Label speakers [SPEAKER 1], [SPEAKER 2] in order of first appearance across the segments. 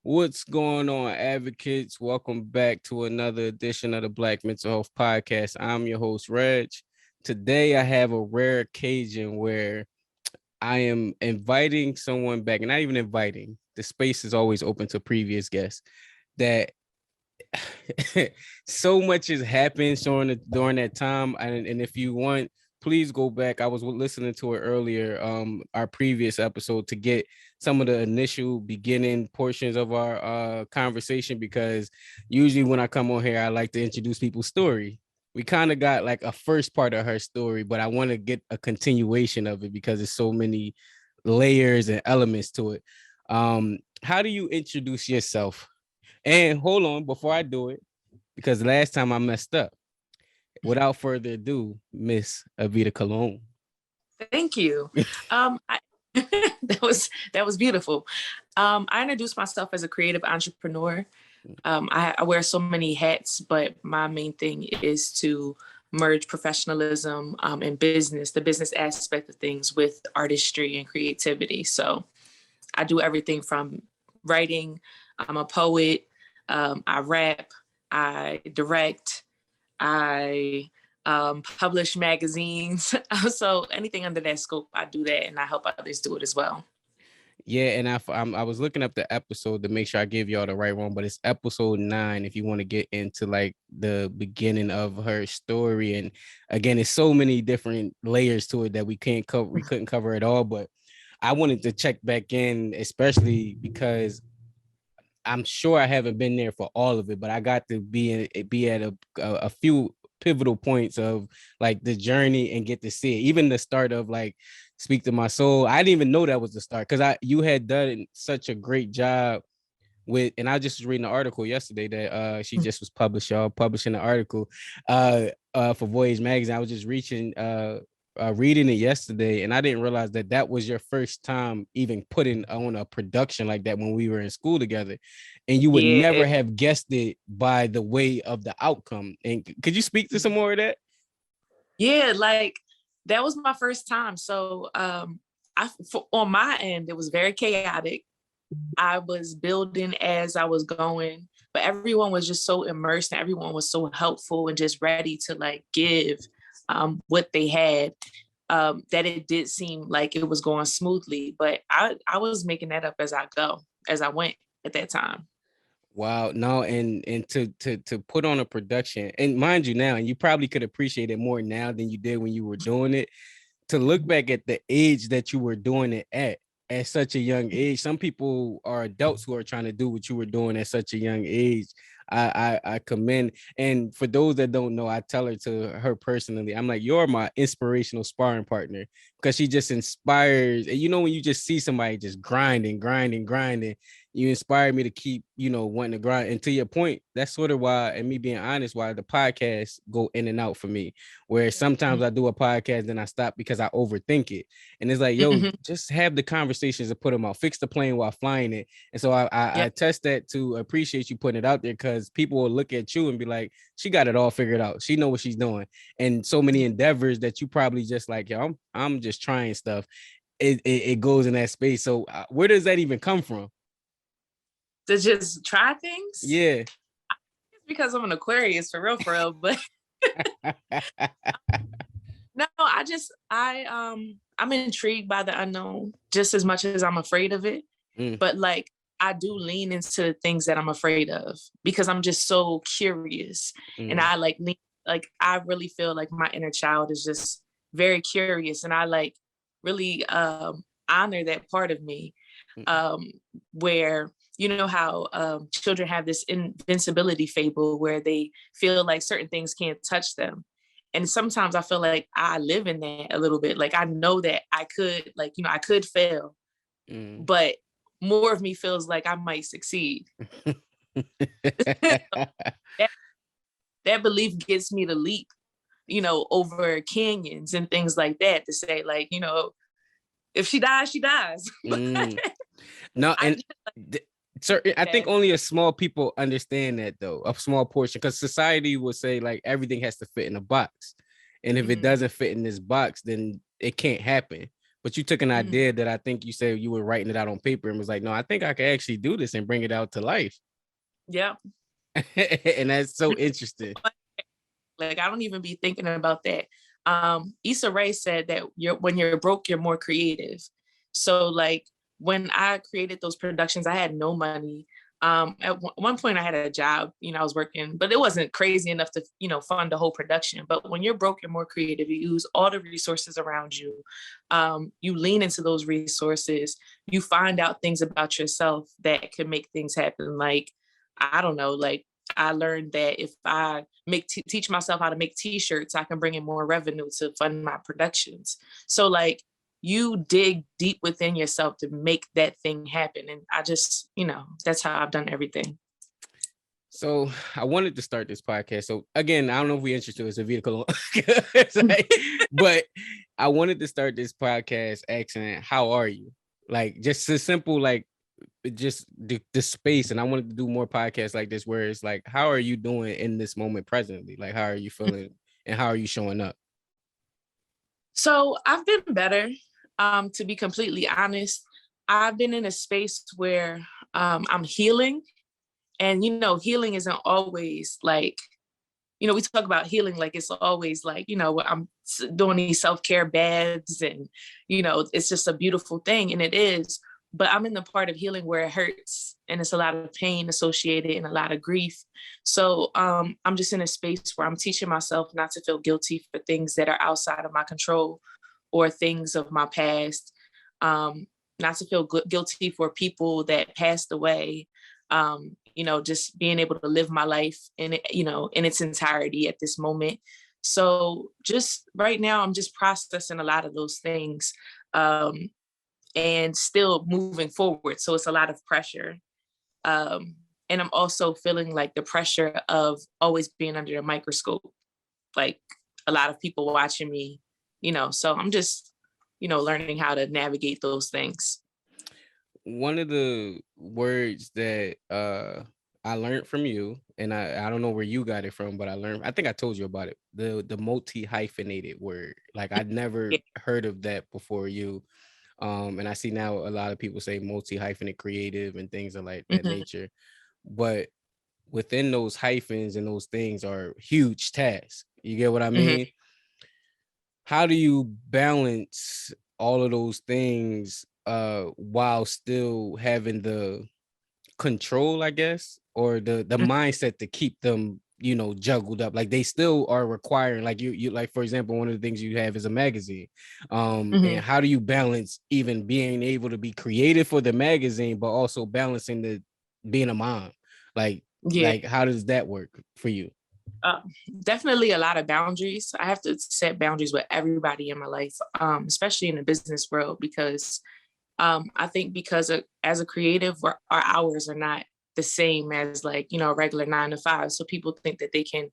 [SPEAKER 1] What's going on, advocates? Welcome back to another edition of the Black Mental Health Podcast. I'm your host, Reg. Today, I have a rare occasion where I am inviting someone back, and not even inviting. The space is always open to previous guests. That so much has happened during that time, and if you want, please go back. I was listening to it earlier, our previous episode, to get some of the initial beginning portions of our conversation, because usually when I come on here, I like to introduce people's story. We kind of got like a first part of her story, but I want to get a continuation of it because there's so many layers and elements to it. How do you introduce yourself? And hold on, before I do it, because last time I messed up. Without further ado, Miss Evita Colon.
[SPEAKER 2] Thank you. I, that was beautiful. I introduced myself as a creative entrepreneur. I wear so many hats, but my main thing is to merge professionalism and business, the business aspect of things, with artistry and creativity. So I do everything from writing. I'm a poet. I rap. I direct. I publish magazines. So anything under that scope, I do that, and I help others do it as well.
[SPEAKER 1] Yeah, and I was looking up the episode to make sure I give y'all the right one, but it's episode 9 if you want to get into like the beginning of her story. And again, it's so many different layers to it that we couldn't cover it all. But I wanted to check back in, especially because I'm sure I haven't been there for all of it, but I got to be at a few pivotal points of like the journey and get to see it. Even the start of like Speak to My Soul. I didn't even know that was the start, because you had done such a great job with, and I just was reading an article yesterday that she just was publishing an article for Voyage magazine. I was just reading it yesterday, and I didn't realize that that was your first time even putting on a production like that when we were in school together, and you would
[SPEAKER 2] Yeah.
[SPEAKER 1] never have guessed it by the way of the outcome. And could you speak to some more of that?
[SPEAKER 2] Yeah, like that was my first time. So on my end, it was very chaotic. I was building as I was going, but everyone was just so immersed and everyone was so helpful and just ready to like give what they had, that it did seem like it was going smoothly. But I was making that up as I went at that time.
[SPEAKER 1] Wow, no, and to put on a production, and mind you now, and you probably could appreciate it more now than you did when you were doing it. To look back at the age that you were doing it at such a young age. Some people are adults who are trying to do what you were doing at such a young age. I commend. And for those that don't know, I tell her personally, I'm like, you're my inspirational sparring partner, because she just inspires. And you know, when you just see somebody just grinding, you inspired me to keep, wanting to grind. And to your point, that's sort of why, and me being honest, why the podcasts go in and out for me, where sometimes I do a podcast, then I stop because I overthink it. And it's like, yo,
[SPEAKER 2] Mm-hmm.
[SPEAKER 1] just have the conversations and put them out, fix the plane while flying it. And so I
[SPEAKER 2] Yep.
[SPEAKER 1] test that to appreciate you putting it out there, because people will look at you and be like, she got it all figured out. She know what she's doing. And so many endeavors that you probably just like, yo, I'm just trying stuff. It goes in that space. So where does that even come from?
[SPEAKER 2] To just try things.
[SPEAKER 1] Yeah.
[SPEAKER 2] It's because I'm an Aquarius for real. But no, I'm intrigued by the unknown just as much as I'm afraid of it.
[SPEAKER 1] Mm.
[SPEAKER 2] But like I do lean into the things that I'm afraid of because I'm just so curious. And I I really feel like my inner child is just very curious, and I like really honor that part of me, where you know how children have this invincibility fable where they feel like certain things can't touch them. And sometimes I feel like I live in that a little bit. Like I know that I could, like, I could fail, but more of me feels like I might succeed. that, that belief gets me to leap, over canyons and things like that, to say like, if she dies, she dies.
[SPEAKER 1] No,
[SPEAKER 2] I
[SPEAKER 1] and
[SPEAKER 2] just
[SPEAKER 1] I think
[SPEAKER 2] that.
[SPEAKER 1] only a small people understand that, though, a small portion, because society will say like everything has to fit in a box, and if it
[SPEAKER 2] Mhm.
[SPEAKER 1] doesn't fit in this box, then it can't happen. But you took an idea that I think you said you were writing it out on paper and was like, no, I think I could actually do this and bring it out to life.
[SPEAKER 2] Yeah.
[SPEAKER 1] And that's so interesting.
[SPEAKER 2] Like, I don't even be thinking about that. Issa Rae said that when you're broke, you're more creative. So like when I created those productions, I had no money. At one point I had a job, I was working, but it wasn't crazy enough to, fund the whole production. But when you're broke, you're more creative. You use all the resources around you. You lean into those resources. You find out things about yourself that can make things happen. Like, I don't know, like I learned that if I teach myself how to make t-shirts, I can bring in more revenue to fund my productions. So like, you dig deep within yourself to make that thing happen. And I just, that's how I've done everything.
[SPEAKER 1] So I wanted to start this podcast. So again, I don't know if we introduced it's Evita Colon, but I wanted to start this podcast asking, how are you? Like just a simple, like just the space. And I wanted to do more podcasts like this, where it's like, how are you doing in this moment presently? Like, how are you feeling and how are you showing up?
[SPEAKER 2] So I've been better. To be completely honest, I've been in a space where I'm healing. And, healing isn't always like, we talk about healing like it's always like, I'm doing these self-care baths and, it's just a beautiful thing. And it is. But I'm in the part of healing where it hurts and it's a lot of pain associated and a lot of grief. So I'm just in a space where I'm teaching myself not to feel guilty for things that are outside of my control or things of my past, not to feel guilty for people that passed away, just being able to live my life in its entirety at this moment. So just right now, I'm just processing a lot of those things and still moving forward. So it's a lot of pressure. And I'm also feeling like the pressure of always being under a microscope, like a lot of people watching me, so I'm just, learning how to navigate those things.
[SPEAKER 1] One of the words that I learned from you, and I don't know where you got it from, but I think I told you about it. The multi-hyphenated word. Like I'd never heard of that before you. And I see now a lot of people say multi-hyphenate creative and things of like that nature. But within those hyphens and those things are huge tasks. You get what I mean? How do you balance all of those things while still having the control, I guess, or the mindset to keep them, juggled up? Like they still are requiring, like you like, for example, one of the things you have is a magazine. And how do you balance even being able to be creative for the magazine, but also balancing the being a mom? Like how does that work for you?
[SPEAKER 2] Definitely a lot of boundaries. I have to set boundaries with everybody in my life, especially in the business world, because I think because as a creative, our hours are not the same as like, a regular 9 to 5. So people think that they can,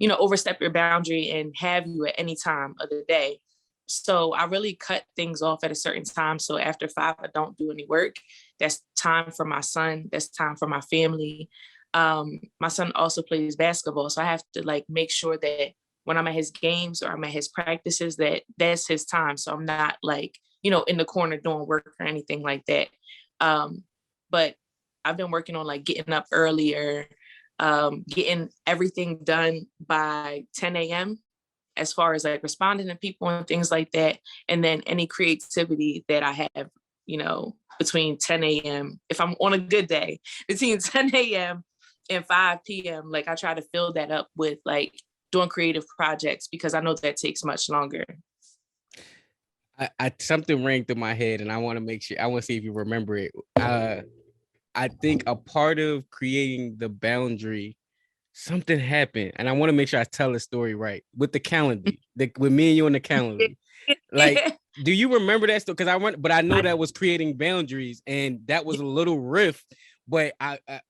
[SPEAKER 2] overstep your boundary and have you at any time of the day. So I really cut things off at a certain time. So after 5, I don't do any work. That's time for my son. That's time for my family. My son also plays basketball. So I have to like make sure that when I'm at his games or I'm at his practices, that's his time. So I'm not like, in the corner doing work or anything like that. But I've been working on like getting up earlier, getting everything done by 10 a.m. as far as like responding to people and things like that. And then any creativity that I have, between 10 a.m. if I'm on a good day, between 10 a.m. and 5 p.m. Like I try to fill that up with like doing creative projects because I know that takes much longer.
[SPEAKER 1] I something rang through my head and I want to make sure, I want to see if you remember it. I think a part of creating the boundary, something happened, and I want to make sure I tell the story right with the calendar, with me and you on the calendar. Like, do you remember that story? Because I know that was creating boundaries, and that was a little rift. But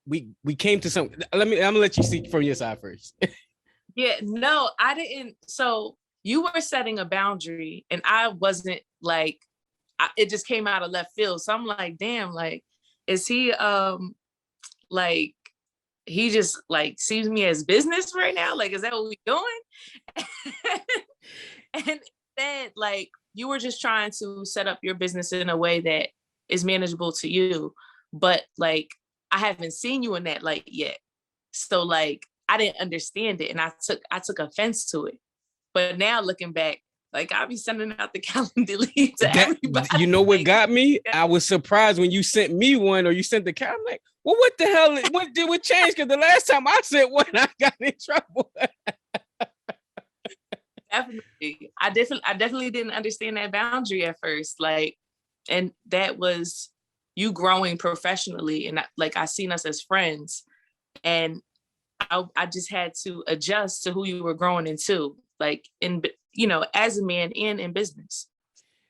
[SPEAKER 1] we came to some. I'm gonna let you see from your side first.
[SPEAKER 2] Yeah, no, I didn't. So you were setting a boundary, and I wasn't like. It just came out of left field. So I'm like, damn, like, is he like? He just like sees me as business right now. Like, is that what we doing? And then like you were just trying to set up your business in a way that is manageable to you. But like, I haven't seen you in that light yet. So like, I didn't understand it. And I took offense to it. But now looking back, like I'll be sending out the calendar lead to everybody.
[SPEAKER 1] You know what
[SPEAKER 2] like,
[SPEAKER 1] got me? I was surprised when you sent me one or you sent the calendar. Like, well, what the hell? What changed? Because the last time I sent one, I got in trouble.
[SPEAKER 2] Definitely. I definitely didn't understand that boundary at first. Like, and that was you growing professionally. And like, I seen us as friends, and I just had to adjust to who you were growing into, like in, as a man and in business.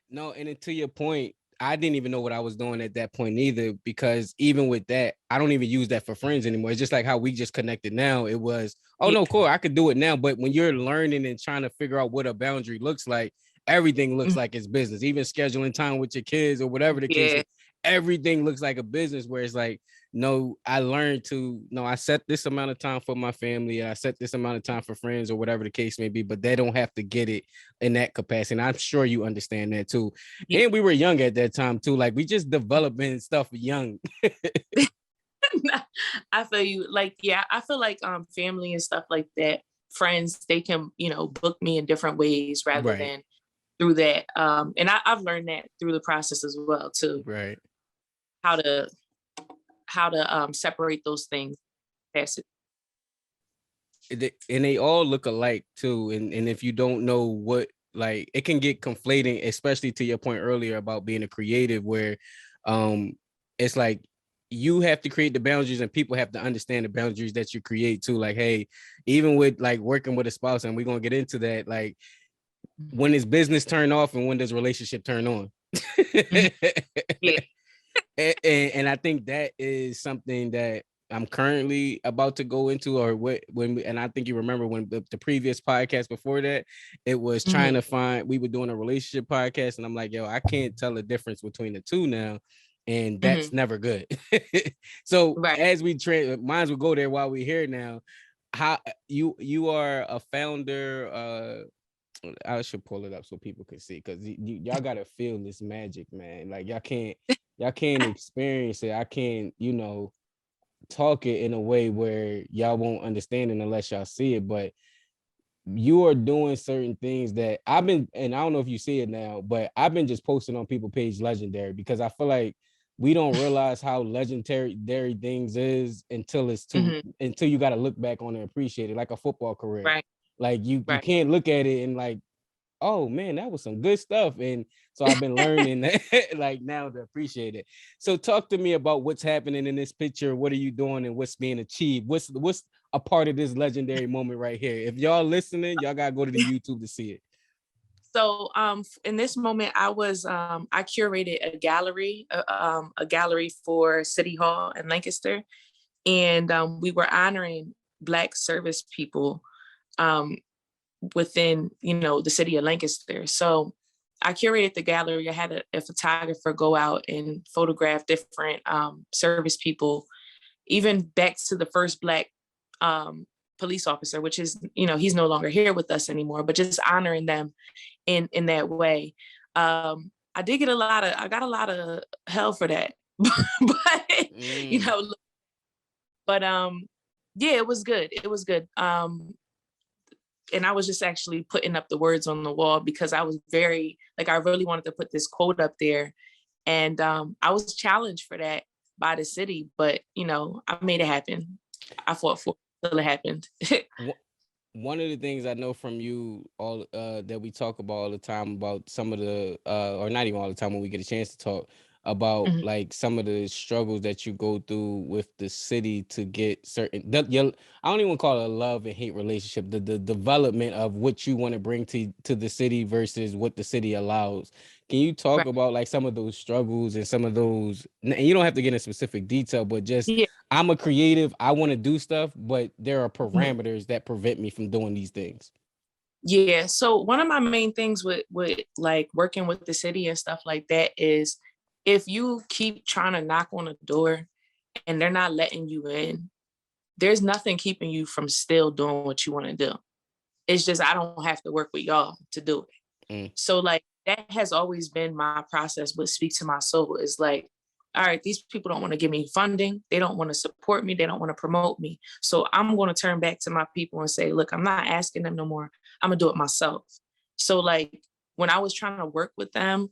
[SPEAKER 1] No, and to your point, I didn't even know what I was doing at that point either, because even with that, I don't even use that for friends anymore. It's just like how we just connected now. It was, oh no, cool, I could do it now. But when you're learning and trying to figure out what a boundary looks like, everything looks like it's business. Even scheduling time with your kids or whatever the case is, everything looks like a business, where it's like, no, I learned to, no, I set this amount of time for my family. I set this amount of time for friends or whatever the case may be, but they don't have to get it in that capacity. And I'm sure you understand that too. Yeah. And we were young at that time too. Like we just developing stuff young.
[SPEAKER 2] I feel you. Like, yeah, I feel like family and stuff like that, friends, they can, book me in different ways rather than through that. And I've learned that through the process as well too.
[SPEAKER 1] Right.
[SPEAKER 2] How to separate those things.
[SPEAKER 1] And they all look alike too. And if you don't know what, like, it can get conflating, especially to your point earlier about being a creative, where it's like you have to create the boundaries and people have to understand the boundaries that you create too. Like, hey, even with like working with a spouse, and we're gonna get into that, like when is business turn off and when does relationship turn on? Yeah. And I think that is something that I'm currently about to go into, or and I think you remember when the previous podcast before that, it was trying to find, we were doing a relationship podcast, and I'm like, yo, I can't tell the difference between the two now, and that's never good. So as we minds will go there while we're here now. How you are a founder, I should pull it up so people can see, because y'all gotta feel this magic, man. Like y'all can't experience it. I can't, talk it in a way where y'all won't understand it unless y'all see it. But you are doing certain things that I've been, and I don't know if you see it now, but I've been just posting on people's page legendary, because I feel like we don't realize how legendary things is until it's until you got to look back on it and appreciate it, like a football career.
[SPEAKER 2] Right.
[SPEAKER 1] Like you can't look at it and like, oh man, that was some good stuff. And so I've been learning that, like now to appreciate it. So talk to me about what's happening in this picture. What are you doing and what's being achieved? What's a part of this legendary moment right here? If y'all listening, y'all gotta go to the YouTube to see it.
[SPEAKER 2] So in this moment, I curated a gallery for City Hall in Lancaster. And we were honoring Black service people within, the city of Lancaster. So I curated the gallery. I had a photographer go out and photograph different service people, even back to the first Black police officer, which is, he's no longer here with us anymore, but just honoring them in that way. I got a lot of hell for that, but yeah, it was good. It was good. And I was just actually putting up the words on the wall because I was I really wanted to put this quote up there. And I was challenged for that by the city, but, I made it happen. I fought for it till it happened.
[SPEAKER 1] One of the things I know from you all that we talk about all the time about some of the, or not even all the time when we get a chance to talk about like some of the struggles that you go through with the city to get certain, I don't even call it a love and hate relationship, the development of what you want to bring to the city versus what the city allows. Can you talk about like some of those struggles and some of those, and you don't have to get in specific detail, but just, I'm a creative, I want to do stuff, but there are parameters that prevent me from doing these things.
[SPEAKER 2] Yeah. So one of my main things with like working with the city and stuff like that is, if you keep trying to knock on a door and they're not letting you in, there's nothing keeping you from still doing what you want to do. It's just, I don't have to work with y'all to do it. So like, that has always been my process with Speak to My Soul, is like, all right, these people don't want to give me funding. They don't want to support me. They don't want to promote me. So I'm going to turn back to my people and say, look, I'm not asking them no more. I'm going to do it myself. So like when I was trying to work with them,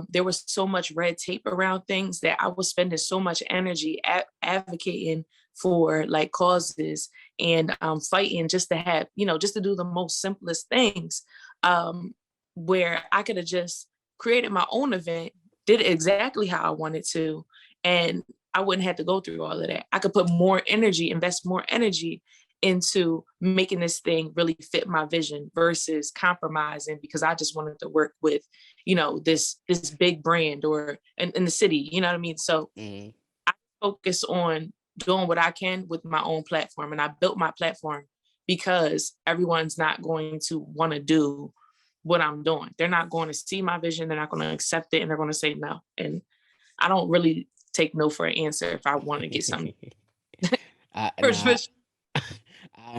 [SPEAKER 2] there was so much red tape around things that I was spending so much energy advocating for like causes and fighting just to have, just to do the most simplest things, where I could have just created my own event, did it exactly how I wanted to, and I wouldn't have to go through all of that. I could put more energy, invest more energy into making this thing really fit my vision versus compromising because I just wanted to work with, this big brand or in the city, you know what I mean? So I focus on doing what I can with my own platform. And I built my platform because everyone's not going to want to do what I'm doing. They're not going to see my vision. They're not going to accept it. And they're going to say no. And I don't really take no for an answer if I want to get something.
[SPEAKER 1] I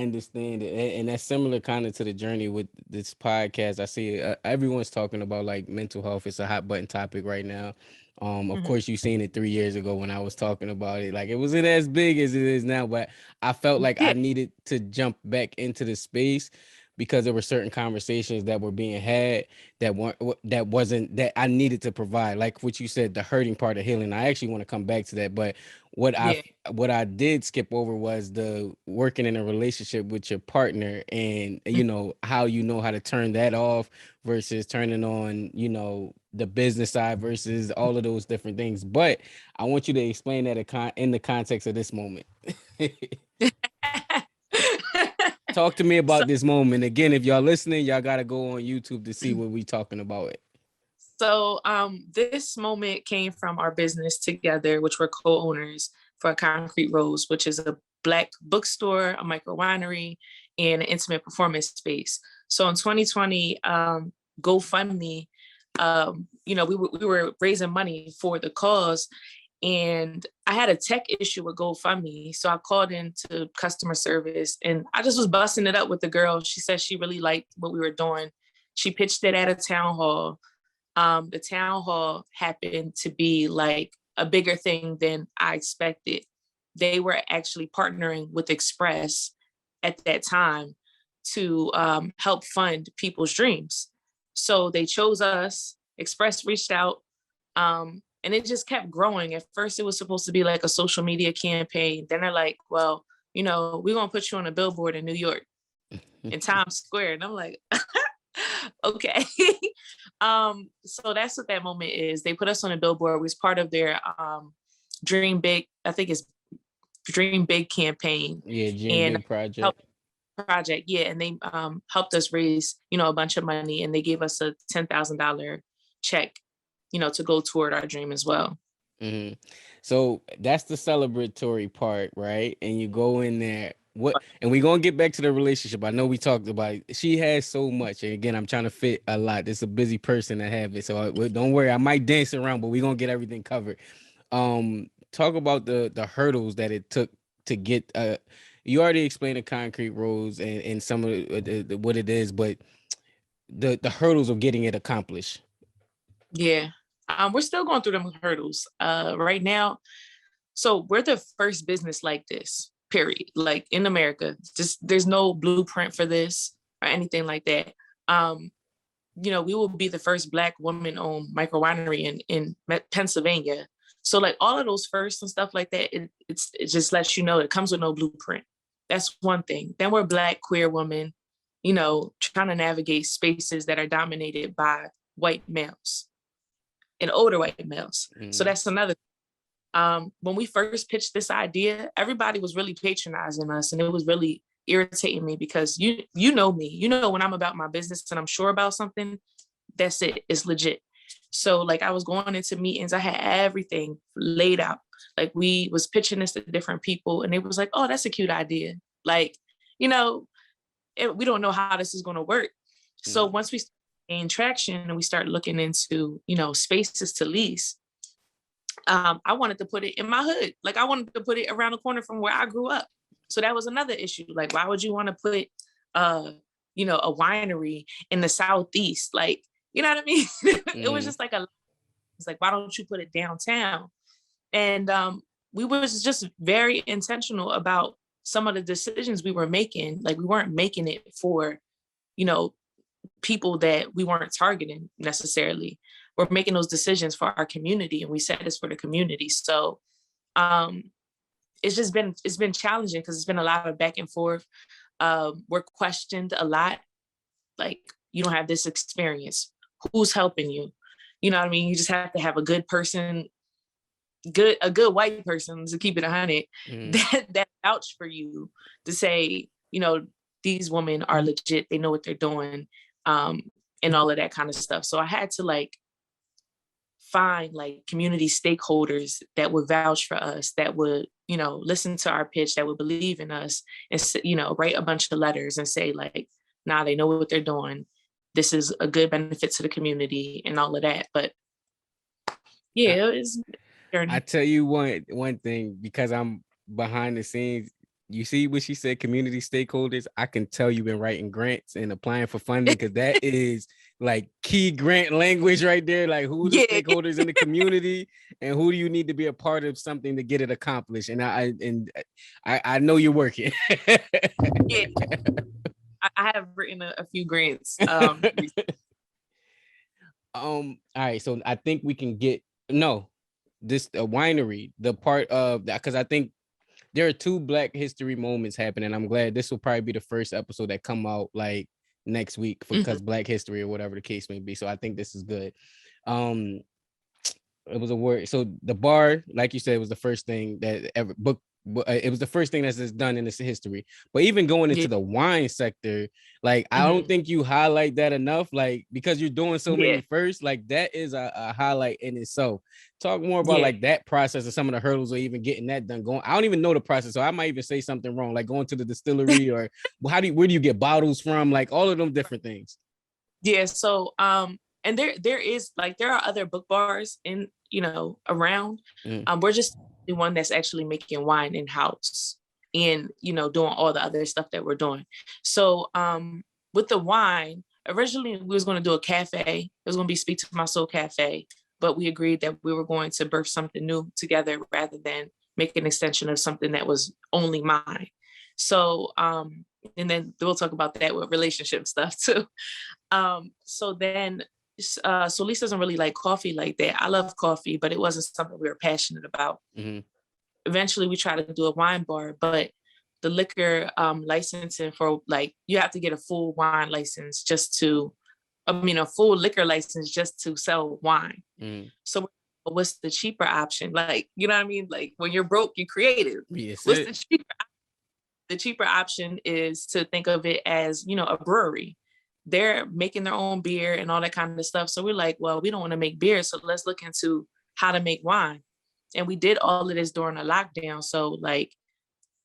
[SPEAKER 1] understand it, and that's similar kind of to the journey with this podcast. I see everyone's talking about like mental health. It's a hot button topic right now. Of course, you've seen it 3 years ago when I was talking about it. Like it wasn't as big as it is now, but I felt like I needed to jump back into the space because there were certain conversations that were being had that I needed to provide. Like what you said, the hurting part of healing. I actually want to come back to that, but what I did skip over was the working in a relationship with your partner and how to turn that off versus turning on the business side versus all of those different things. But I want you to explain that in the context of this moment. Talk to me about this moment. Again, if y'all listening, y'all got to go on YouTube to see what we talking about it.
[SPEAKER 2] So this moment came from our business together, which we're co-owners for Concrete Rose, which is a Black bookstore, a micro winery, and an intimate performance space. So in 2020, GoFundMe, we were raising money for the cause. And I had a tech issue with GoFundMe. So I called into customer service and I just was busting it up with the girl. She said she really liked what we were doing. She pitched it at a town hall. The town hall happened to be like a bigger thing than I expected. They were actually partnering with Express at that time to help fund people's dreams. So they chose us. Express reached out. And it just kept growing. At first, it was supposed to be like a social media campaign. Then they're like, well, we're going to put you on a billboard in New York, in Times Square. And I'm like, okay. So that's what that moment is. They put us on a billboard. It was part of their Dream Big, I think it's Dream Big campaign.
[SPEAKER 1] Yeah, Dream Big
[SPEAKER 2] project. Yeah. And they helped us raise, a bunch of money, and they gave us a $10,000 check, to go toward our dream as well.
[SPEAKER 1] Mm-hmm. So that's the celebratory part, right? And you go in there. And we're gonna get back to the relationship. I know we talked about it. She has so much, and again, I'm trying to fit a lot. It's a busy person to have it, so don't worry. I might dance around, but we're gonna get everything covered. Talk about the hurdles that it took to get. You already explained the Concrete Rose and some of what it is, but the hurdles of getting it accomplished.
[SPEAKER 2] Yeah. We're still going through them hurdles right now. So we're the first business like this, period. Like in America, just there's no blueprint for this or anything like that. We will be the first Black woman-owned micro winery in Pennsylvania. So like all of those firsts and stuff like that, it just lets you know it comes with no blueprint. That's one thing. Then we're Black queer women, trying to navigate spaces that are dominated by white males and older white males. So that's another. When we first pitched this idea, everybody was really patronizing us, and it was really irritating me because you know me, when I'm about my business and I'm sure about something, that's it. It's legit. So like I was going into meetings, I had everything laid out. Like we was pitching this to different people, and it was like, oh, that's a cute idea. Like, we don't know how this is going to work. So once we gain traction and we start looking into, spaces to lease, I wanted to put it in my hood. Like I wanted to put it around the corner from where I grew up. So that was another issue. Like, why would you want to put, a winery in the Southeast? Like, You know what I mean? It was just like it's like, why don't you put it downtown? And we was just very intentional about some of the decisions we were making. Like we weren't making it for, you know, people that we weren't targeting necessarily. We're making those decisions for our community, and we said this for the community. So it's been challenging because it's been a lot of back and forth. We're questioned a lot. Like, you don't have this experience. Who's helping you? You know what I mean? You just have to have a good person, a good white person, to keep it 100, that vouch for you, to say, you know, these women are legit. They know what they're doing, and all of that kind of stuff. So I had to like find like community stakeholders that would vouch for us, that would, you know, listen to our pitch, that would believe in us, and, you know, write a bunch of letters and say like, nah, they know what they're doing. This is a good benefit to the community and all of that. But yeah, it was.
[SPEAKER 1] I tell you one thing, because I'm behind the scenes. You see what she said, community stakeholders. I can tell you've been writing grants and applying for funding, because that is like key grant language right there. Like, who are the stakeholders in the community, and who do you need to be a part of something to get it accomplished? And I know you're working.
[SPEAKER 2] Yeah, I have written a few grants.
[SPEAKER 1] All right, so I think we can get this winery, the part of that, because I think there are 2 Black history moments happening. I'm glad this will probably be the first episode that come out like next week, because Black history or whatever the case may be. So I think this is good. It was a word. So the bar, like you said, was the first thing that ever it was the first thing that's done in this history. But even going into the wine sector, like I don't think you highlight that enough, like, because you're doing so many first, like that is a highlight in itself. Talk more about like that process and some of the hurdles of even getting that done. I don't even know the process, so I might even say something wrong, like going to the distillery or where do you get bottles from, like all of them different things.
[SPEAKER 2] Yeah. So and there is like, there are other book bars in, you know, around. We're just the one that's actually making wine in house, and, you know, doing all the other stuff that we're doing. So with the wine, originally we was going to do a cafe. It was going to be Speak to My Soul Cafe, but we agreed that we were going to birth something new together rather than make an extension of something that was only mine. So and then we'll talk about that with relationship stuff too. So then so Lisa doesn't really like coffee like that. I love coffee, but it wasn't something we were passionate about. Eventually we tried to do a wine bar, but the liquor licensing for, like, you have to get a full wine license a full liquor license just to sell wine. So what's the cheaper option? Like, you know what I mean? Like, when you're broke, you're creative. What's the cheaper? The cheaper option is to think of it as, you know, a brewery. They're making their own beer and all that kind of stuff. So we're like, well, we don't want to make beer, so let's look into how to make wine. And we did all of this during a lockdown. So, like,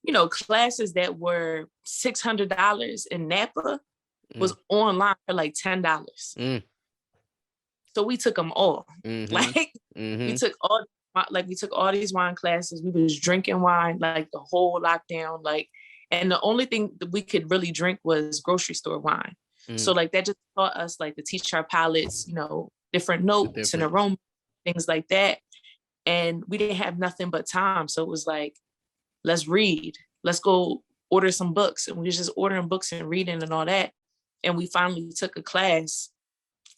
[SPEAKER 2] you know, classes that were $600 in Napa was online for like $10. So we took them all. Like, we took all these wine classes. We was drinking wine like the whole lockdown. Like, and the only thing that we could really drink was grocery store wine. So like, that just taught us like to teach our palates, you know, different notes and aroma, things like that. And we didn't have nothing but time. So it was like, let's read, let's go order some books. And we was just ordering books and reading and all that. And we finally took a class.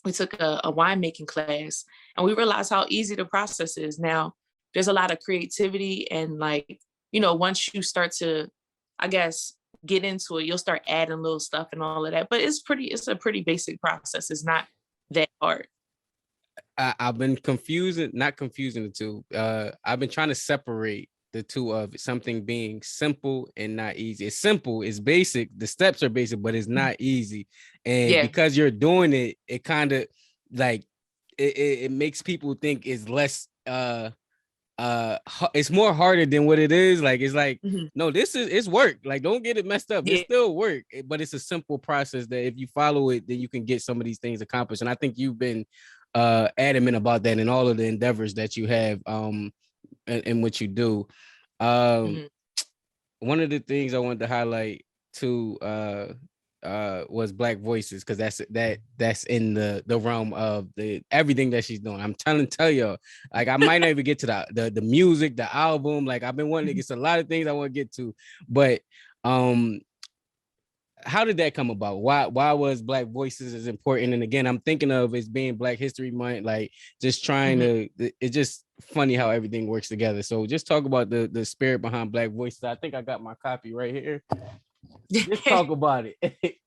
[SPEAKER 2] We took a winemaking class, and we realized how easy the process is. Now, there's a lot of creativity, and, like, you know, once you start to, I guess, get into it, you'll start adding little stuff and all of that. But it's a pretty basic process. It's not that hard.
[SPEAKER 1] I've been not confusing the two. I've been trying to separate the two of something being simple and not easy. It's simple, it's basic, the steps are basic, but it's not easy. And because you're doing it, it kind of like it makes people think it's less it's more harder than what it is. Like, it's like, no, it's work. Like, don't get it messed up. It's still work, but it's a simple process that if you follow it, then you can get some of these things accomplished. And I think you've been adamant about that in all of the endeavors that you have in what you do. One of the things I wanted to highlight too, was Black Voices, because that's in the realm of the everything that she's doing. I'm tell y'all, like I might not even get to the music, the album. Like I've been wanting to get to a lot of things I want to get to, but how did that come about? Why was Black Voices as important? And again, I'm thinking of it being Black History Month, like just trying to, it's just funny how everything works together. So just talk about the spirit behind Black Voices. I think I got my copy right here. Just talk about it.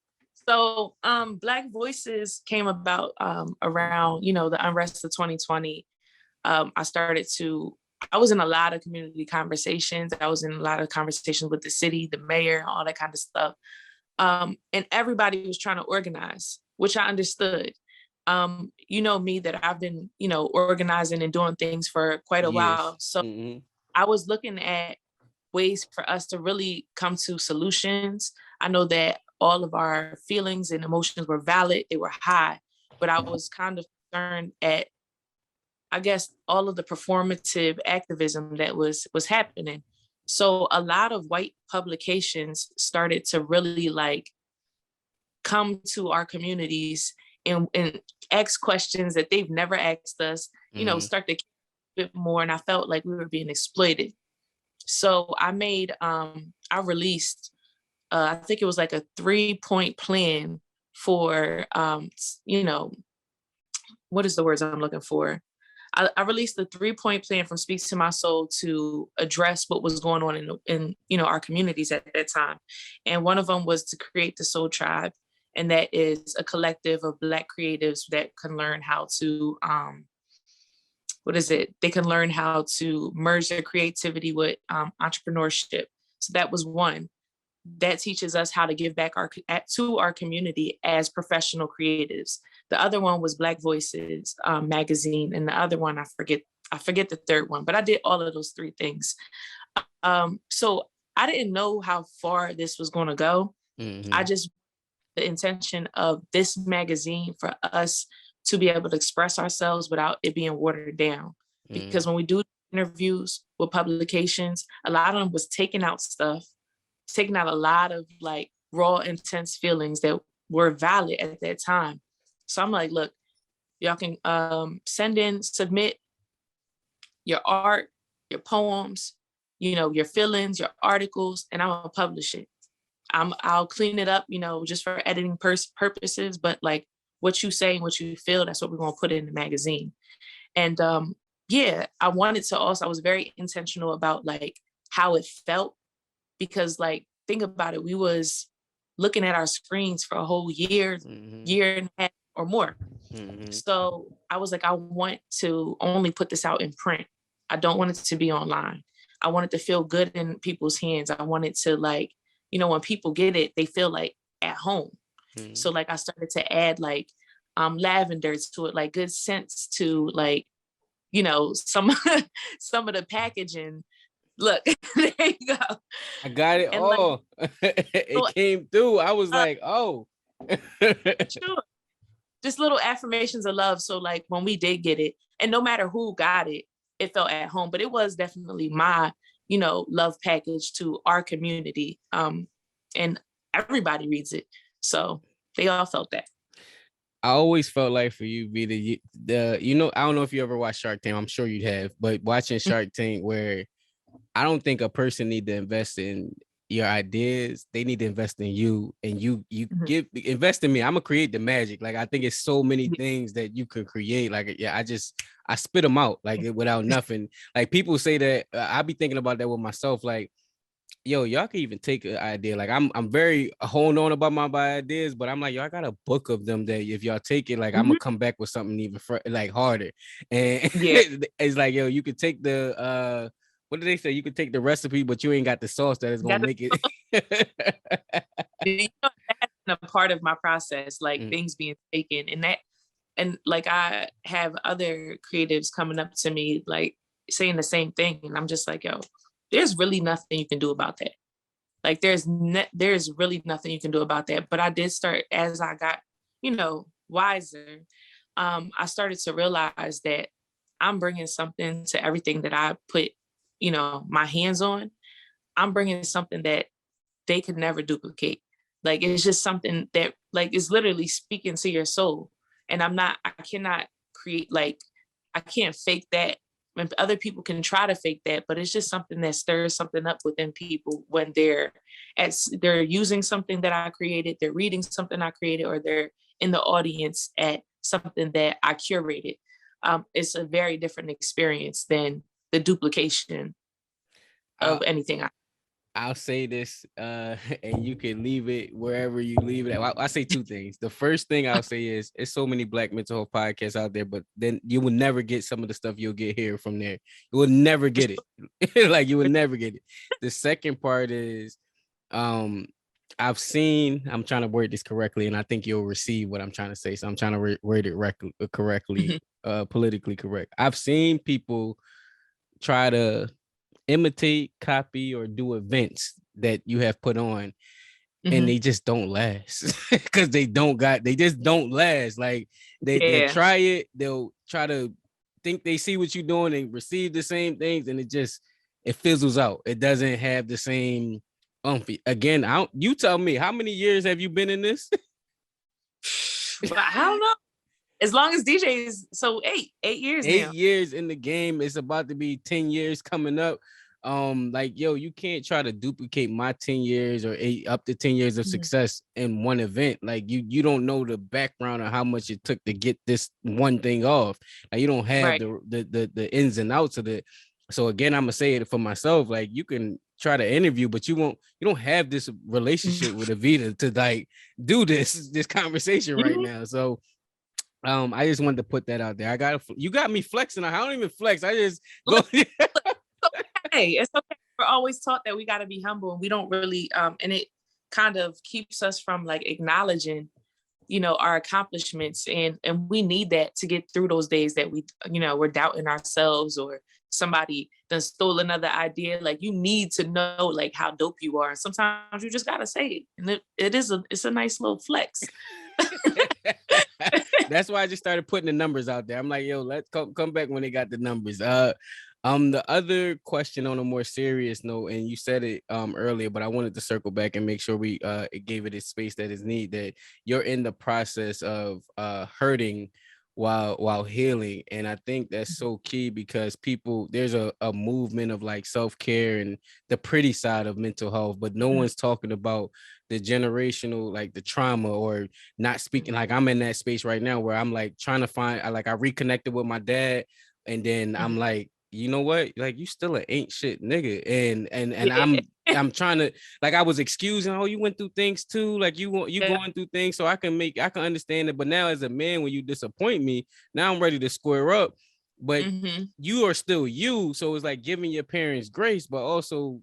[SPEAKER 2] So Black Voices came about around, the unrest of 2020. I was in a lot of community conversations. I was in a lot of conversations with the city, the mayor, all that kind of stuff. And everybody was trying to organize, which I understood. Me, that I've been, organizing and doing things for quite a while. So I was looking at ways for us to really come to solutions. I know that all of our feelings and emotions were valid, they were high, but I was kind of concerned at, I guess, all of the performative activism that was happening. So a lot of white publications started to really like come to our communities and ask questions that they've never asked us, start to a bit more. And I felt like we were being exploited. So I released, I think it was like a 3-point plan for, what is the words I'm looking for? I released the 3-point plan from Speaks to My Soul to address what was going on in our communities at that time. And one of them was to create the Soul Tribe. And that is a collective of Black creatives that can learn how to, they can learn how to merge their creativity with entrepreneurship. So that was one. That teaches us how to give back to our community as professional creatives. The other one was Black Voices magazine, and the other one I forget the third one, but I did all of those 3 things. So I didn't know how far this was going to go. I just the intention of this magazine for us to be able to express ourselves without it being watered down. Because when we do interviews with publications, a lot of them was taking out a lot of like raw, intense feelings that were valid at that time. So I'm like, look, y'all can submit your art, your poems, your feelings, your articles, and I'm gonna publish it. I'll clean it up, just for editing purposes, but like what you say and what you feel, that's what we're gonna put in the magazine. And I wanted to also, I was very intentional about like how it felt, because like, think about it, we was looking at our screens for a whole year, year and a half or more. So I was like, I want to only put this out in print. I don't want it to be online. I want it to feel good in people's hands. I want it to like, when people get it, they feel like at home. So like I started to add like lavenders to it, like good scents to like, some of the packaging. Look, there you go.
[SPEAKER 1] I got it.
[SPEAKER 2] And
[SPEAKER 1] like, it came through. I was like, oh.
[SPEAKER 2] Sure. Just little affirmations of love. So like when we did get it, and no matter who got it, it felt at home. But it was definitely my, love package to our community. And everybody reads it. So they all felt that.
[SPEAKER 1] I always felt like for you, Vita, I don't know if you ever watched Shark Tank. I'm sure you'd have, but watching Shark Tank, where I don't think a person need to invest in your ideas. They need to invest in you, and you invest in me. I'm gonna create the magic. Like I think it's so many things that you can create. Like I spit them out like without nothing. Like people say that I be thinking about that with myself. Like, yo, y'all can even take an idea. Like I'm very holding on about my ideas, but I'm like, yo, I got a book of them that if y'all take it, like I'm gonna come back with something even like harder. And it's like, yo, you could take the what do they say? You could take the recipe, but you ain't got the sauce that is gonna make it.
[SPEAKER 2] That's been a part of my process, like things being taken, and like I have other creatives coming up to me like saying the same thing, and I'm just like, yo, there's really nothing you can do about that. Like there's really nothing you can do about that. But I did start, as I got, wiser, I started to realize that I'm bringing something to everything that I put, my hands on. I'm bringing something that they could never duplicate. Like, it's just something that like is literally speaking to your soul. And I cannot create, like, I can't fake that. When other people can try to fake that, but it's just something that stirs something up within people when they're using something that I created, they're reading something I created, or they're in the audience at something that I curated. It's a very different experience than the duplication of
[SPEAKER 1] I'll,
[SPEAKER 2] anything.
[SPEAKER 1] I'll say this, and you can leave it wherever you leave it. I say two things. The first thing I'll say is, it's so many Black mental health podcasts out there, but then you will never get some of the stuff you'll get here from there. You will never get it. Like, you will never get it. The second part is, um, I'm trying to word this correctly, and I think you'll receive what I'm trying to say. So I'm trying to word it correctly, politically correct. I've seen people try to imitate, copy, or do events that you have put on, and they just don't last because they just don't last. Like, they'll try it, they'll try to think they see what you're doing and receive the same things, and it fizzles out. It doesn't have the same again. You tell me, how many years have you been in this?
[SPEAKER 2] But I don't know. As long as DJs, so 8 years now.
[SPEAKER 1] 8 years in the game. It's about to be 10 years coming up. Like, yo, you can't try to duplicate my 10 years or up to 10 years of success in one event. Like, you don't know the background of how much it took to get this one thing off. Like, you don't have the ins and outs of it. So again, I'm gonna say it for myself. Like, you can try to interview, but you don't have this relationship with Evita to like do this conversation right now. So I just wanted to put that out there. You got me flexing. I don't even flex. I just go.
[SPEAKER 2] Hey, it's okay. We're always taught that we got to be humble, and we don't really, and it kind of keeps us from like acknowledging, our accomplishments, and we need that to get through those days that we're doubting ourselves, or somebody done stole another idea. Like, you need to know like how dope you are. And sometimes you just gotta say it, and it's a nice little flex.
[SPEAKER 1] That's why I just started putting the numbers out there. I'm like, yo, let's come back when they got the numbers. The other question on a more serious note, and you said it earlier, but I wanted to circle back and make sure we gave it its space that is needed. That you're in the process of hurting while healing, and I think that's so key, because there's a movement of like self-care and the pretty side of mental health, but no one's talking about the generational, like the trauma, or not speaking. Like, I'm in that space right now where I'm like trying to find, I reconnected with my dad, and then I'm like, you know what? Like, you still an ain't shit nigga. And I'm trying to, like, I was excusing, oh, you went through things too. Like, you going through things, so I can understand it. But now as a man, when you disappoint me, now I'm ready to square up. But you are still you. So it's like giving your parents grace, but also,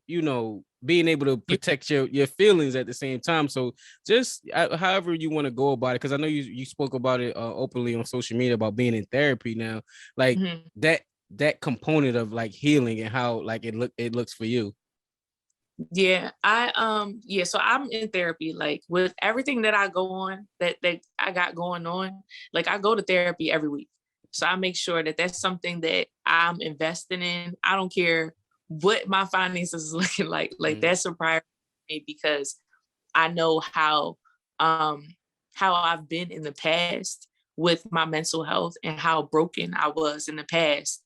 [SPEAKER 1] being able to protect your feelings at the same time. So just however you want to go about it, because I know you spoke about it openly on social media about being in therapy now, like that component of like healing and how like it looks for you.
[SPEAKER 2] Yeah, so I'm in therapy, like with everything that I go on, that I got going on, like I go to therapy every week. So I make sure that that's something that I'm investing in. I don't care what my finances is looking like that's a priority for me, because I know how I've been in the past with my mental health, and how broken I was in the past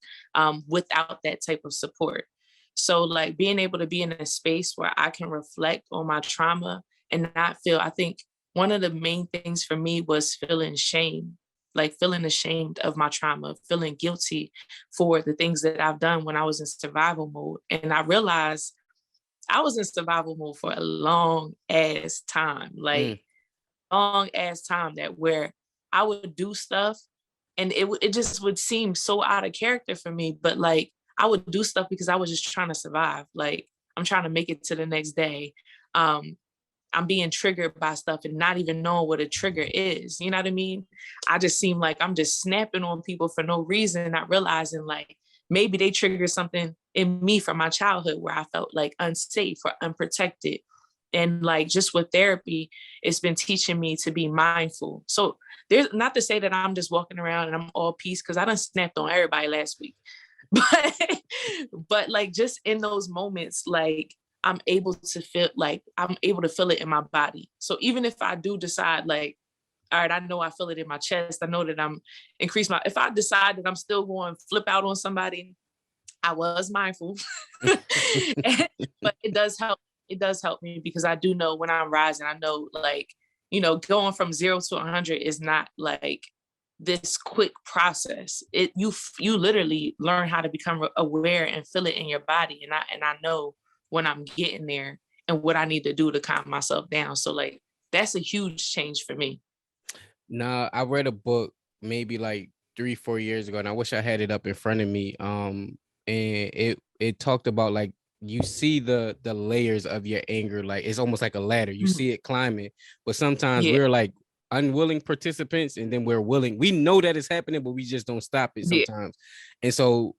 [SPEAKER 2] without that type of support. So like being able to be in a space where I can reflect on my trauma and not feel, I think one of the main things for me was feeling shame, like feeling ashamed of my trauma, feeling guilty for the things that I've done when I was in survival mode. And I realized I was in survival mode for a long ass time, long ass time, that where I would do stuff and it just would seem so out of character for me. But like, I would do stuff because I was just trying to survive. Like, I'm trying to make it to the next day. I'm being triggered by stuff and not even knowing what a trigger is. You know what I mean? I just seem like I'm just snapping on people for no reason, not realizing like maybe they triggered something in me from my childhood where I felt like unsafe or unprotected. And like, just with therapy, it's been teaching me to be mindful. So there's not to say that I'm just walking around and I'm all peace, because I done snapped on everybody last week. But like, just in those moments, like I'm able to feel it in my body. So even if I do decide like, all right, I know I feel it in my chest, I know that I'm if I decide that I'm still going to flip out on somebody, I was mindful. But it does help. It does help me because I do know when I'm rising, I know like, going from 0 to 100 is not like this quick process. You literally learn how to become aware and feel it in your body. And I know when I'm getting there and what I need to do to calm myself down. So like, that's a huge change for me.
[SPEAKER 1] Nah, I read a book maybe like 3-4 years ago, and I wish I had it up in front of me. And it talked about like you see the layers of your anger, like it's almost like a ladder. You see it climbing, but sometimes
[SPEAKER 2] Yeah.
[SPEAKER 1] we're like unwilling participants, and then we're willing. We know that it's happening, but we just don't stop it
[SPEAKER 2] Yeah.
[SPEAKER 1] sometimes. And so,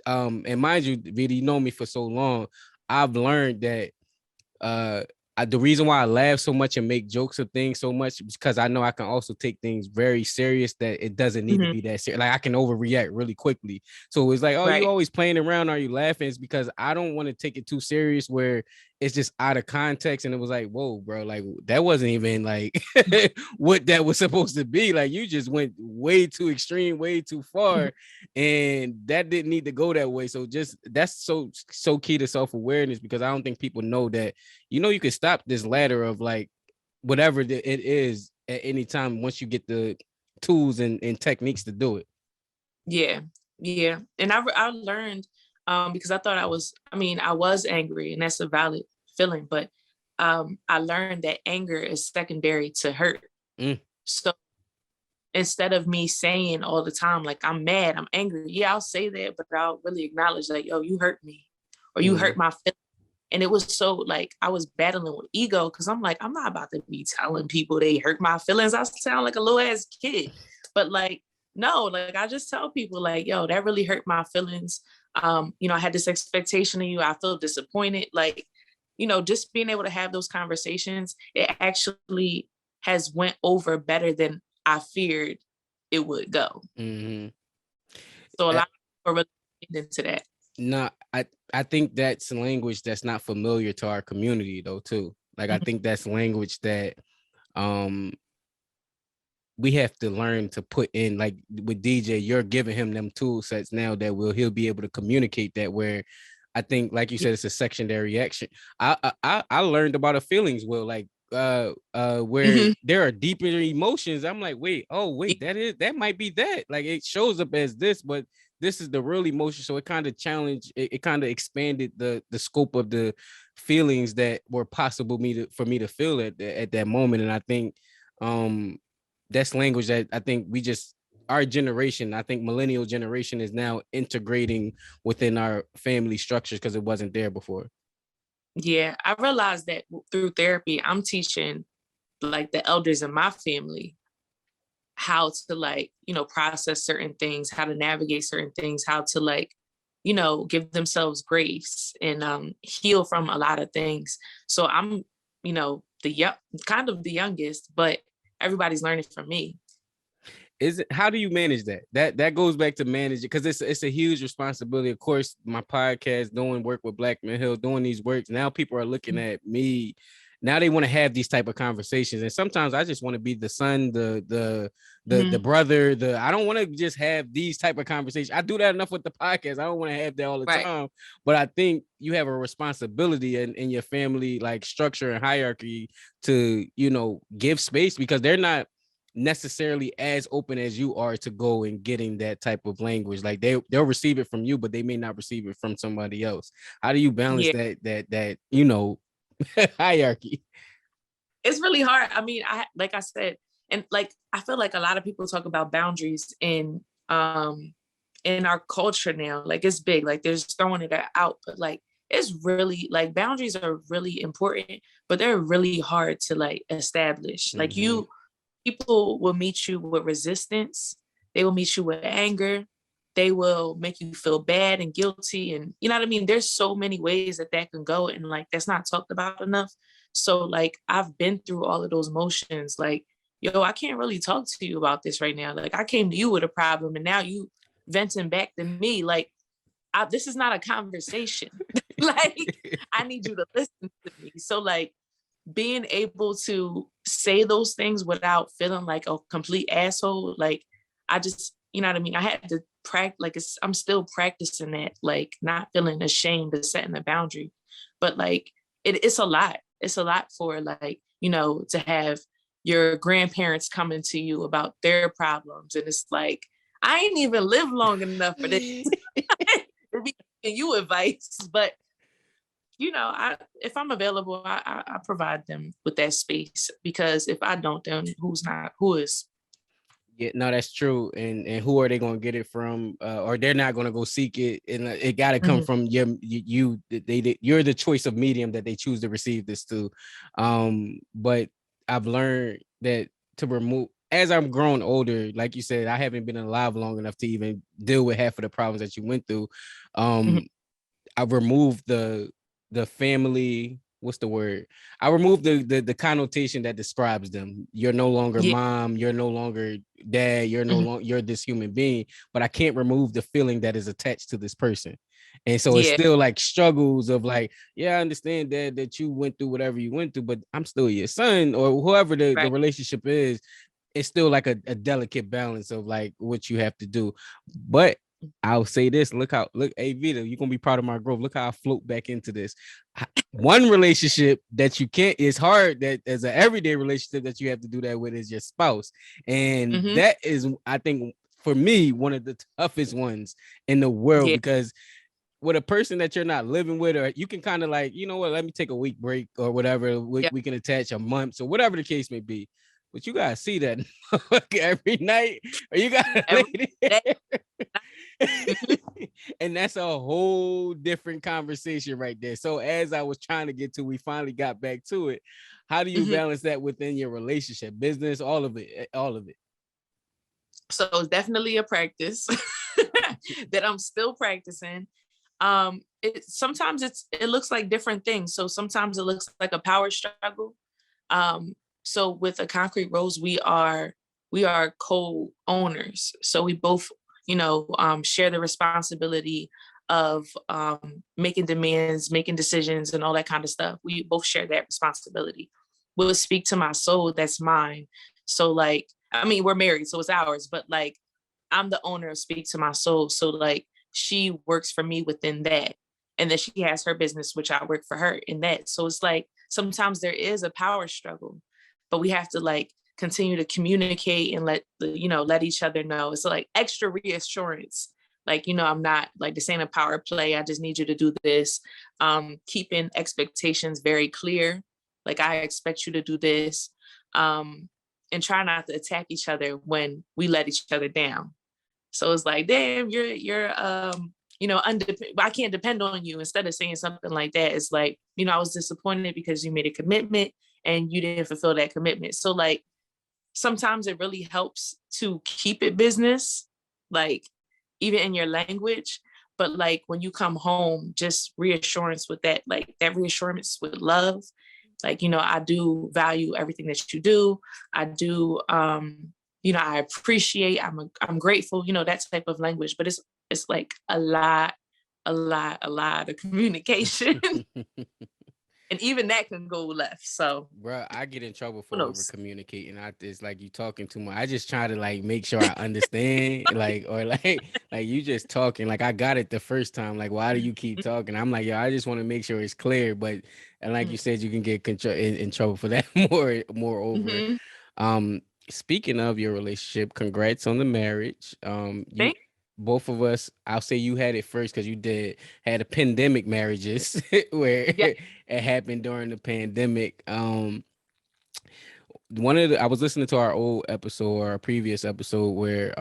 [SPEAKER 1] and mind you, Vita, you know me for so long. I've learned that the reason why I laugh so much and make jokes of things so much is because I know I can also take things very serious, that it doesn't need to be that serious. Like I can overreact really quickly. So it's like, oh, you always playing around? Are you laughing? It's because I don't want to take it too serious where it's just out of context. And it was like, whoa, bro, like that wasn't even like what that was supposed to be. Like you just went way too extreme, way too far. And that didn't need to go that way. So just that's so key to self-awareness, because I don't think people know that, you can stop this ladder of like whatever it is at any time once you get the tools and techniques to do it.
[SPEAKER 2] Yeah. Yeah. And I learned because I was angry, and that's a valid feeling, but I learned that anger is secondary to hurt. So instead of me saying all the time, like, I'm mad, I'm angry, yeah, I'll say that, but I'll really acknowledge like, yo, you hurt me, or you hurt my feelings. And it was so like, I was battling with ego because I'm like, I'm not about to be telling people they hurt my feelings. I sound like a little ass kid. But like, no, like I just tell people like, yo, that really hurt my feelings. I had this expectation of you. I feel disappointed. Like, just being able to have those conversations, it actually has went over better than I feared it would go. So a lot of people are really into that.
[SPEAKER 1] No, I think that's language that's not familiar to our community though too. Like I think that's language that we have to learn to put in. Like with DJ, you're giving him them tool sets now that he'll be able to communicate that, where I think, like you said, it's a secondary action. I learned about a feelings wheel, like where there are deeper emotions. I'm like, wait, that might be that. Like it shows up as this, but this is the real emotion. So it kind of challenged, it kind of expanded the scope of the feelings that were possible for me to feel at that moment. And I think that's language that I think our generation, I think millennial generation, is now integrating within our family structures because it wasn't there before.
[SPEAKER 2] Yeah, I realized that through therapy, I'm teaching like the elders in my family how to like, process certain things, how to navigate certain things, how to like, give themselves grace and heal from a lot of things. So I'm, kind of the youngest, but everybody's learning from me.
[SPEAKER 1] How do you manage that? That goes back to managing, because it's a huge responsibility. Of course, my podcast, doing work with Black Men Hill, doing these works. Now people are looking at me. Now they want to have these type of conversations, and sometimes I just want to be the son, the brother. I don't want to just have these type of conversations. I do that enough with the podcast. I don't want to have that all the time. But I think you have a responsibility in your family, like structure and hierarchy, to give space, because they're not necessarily as open as you are to go and getting that type of language. Like they'll receive it from you, but they may not receive it from somebody else. How do you balance that hierarchy?
[SPEAKER 2] It's really hard. I mean, like I said, and like I feel like a lot of people talk about boundaries in our culture now. Like it's big, like they're just throwing it out, but like it's really like boundaries are really important, but they're really hard to like establish. Like people will meet you with resistance. They will meet you with anger. They will make you feel bad and guilty. And you know what I mean? There's so many ways that can go. And like, that's not talked about enough. So like, I've been through all of those motions. Like, yo, I can't really talk to you about this right now. Like I came to you with a problem and now you venting back to me. Like this is not a conversation. Like, I need you to listen to me. So like being able to say those things without feeling like a complete asshole, like I just, you know what I mean? I had to practice, like I'm still practicing that, like not feeling ashamed of setting a boundary. But like it's a lot. It's a lot for like, you know, to have your grandparents coming to you about their problems. And it's like, I ain't even lived long enough for this to be giving you advice. But you know, if I'm available, I provide them with that space, because if I don't, then who is?
[SPEAKER 1] Yeah, no, that's true. And who are they going to get it from? Or they're not going to go seek it, and it got to come from you're the choice of medium that they choose to receive this to. But I've learned that to remove, as I'm growing older, like you said, I haven't been alive long enough to even deal with half of the problems that you went through. I removed the family. What's the word? I removed the connotation that describes them. You're no longer
[SPEAKER 2] Yeah.
[SPEAKER 1] mom. You're no longer dad. You're no longer, you're this human being. But I can't remove the feeling that is attached to this person. And so it's
[SPEAKER 2] Yeah.
[SPEAKER 1] still like struggles of like, yeah, I understand that you went through whatever you went through, but I'm still your son, or whoever the
[SPEAKER 2] Right.
[SPEAKER 1] relationship is. It's still like a delicate balance of like what you have to do. But I'll say this: look, hey Vita, you're gonna be proud of my growth. Look how I float back into this. One relationship that you can't, it's hard that as an everyday relationship that you have to do that with is your spouse. And that is, I think, for me, one of the toughest ones in the world,
[SPEAKER 2] Yeah.
[SPEAKER 1] because with a person that you're not living with, or you can kind of like, you know what, let me take a week break or whatever, we,
[SPEAKER 2] Yeah.
[SPEAKER 1] we can attach a month, so whatever the case may be. But you gotta see that every night, or you gotta
[SPEAKER 2] Every day.
[SPEAKER 1] and that's a whole different conversation right there. So as I was trying to get to, we finally got back to it. How do you balance that within your relationship, business, all of it, all of it?
[SPEAKER 2] So it's definitely a practice that I'm still practicing. Sometimes it looks like different things. So sometimes it looks like a power struggle. So with a Concrete Rose, we are co-owners. So we both, you know, share the responsibility of making demands, making decisions, and all that kind of stuff. We both share that responsibility. We'll speak to my soul, that's mine. So like, I mean, we're married, so it's ours, but like I'm the owner of Speak to My Soul. So like she works for me within that. And then she has her business, which I work for her in that. So it's like sometimes there is a power struggle, but we have to like continue to communicate and let each other know. It's like extra reassurance. Like, you know, I'm not like, this ain't a power play. I just need you to do this. Keeping expectations very clear. Like, I expect you to do this. And try not to attack each other when we let each other down. So it's like, damn, you're I can't depend on you. Instead of saying something like that, it's like, you know, I was disappointed because you made a commitment and you didn't fulfill that commitment. So like sometimes it really helps to keep it business, like even in your language. But like when you come home, just reassurance with that, like that reassurance with love. Like, you know, I do value everything that you do. I do, I appreciate, I'm grateful, you know, that type of language. But it's like a lot of communication. And even that can go left. So,
[SPEAKER 1] bro, I get in trouble
[SPEAKER 2] who
[SPEAKER 1] for over
[SPEAKER 2] knows?
[SPEAKER 1] communicating. It's like you talking too much. I just try to like make sure I understand, like, or like you just talking. Like I got it the first time. Like, why do you keep talking? I'm like, yo, I just want to make sure it's clear. But and like you said, you can get in trouble for that moreover. Speaking of your relationship, congrats on the marriage. You
[SPEAKER 2] Thank
[SPEAKER 1] both of us, I'll say you had it first because you had a pandemic marriages where
[SPEAKER 2] Yeah.
[SPEAKER 1] it happened during the pandemic. I was listening to our old episode or our previous episode where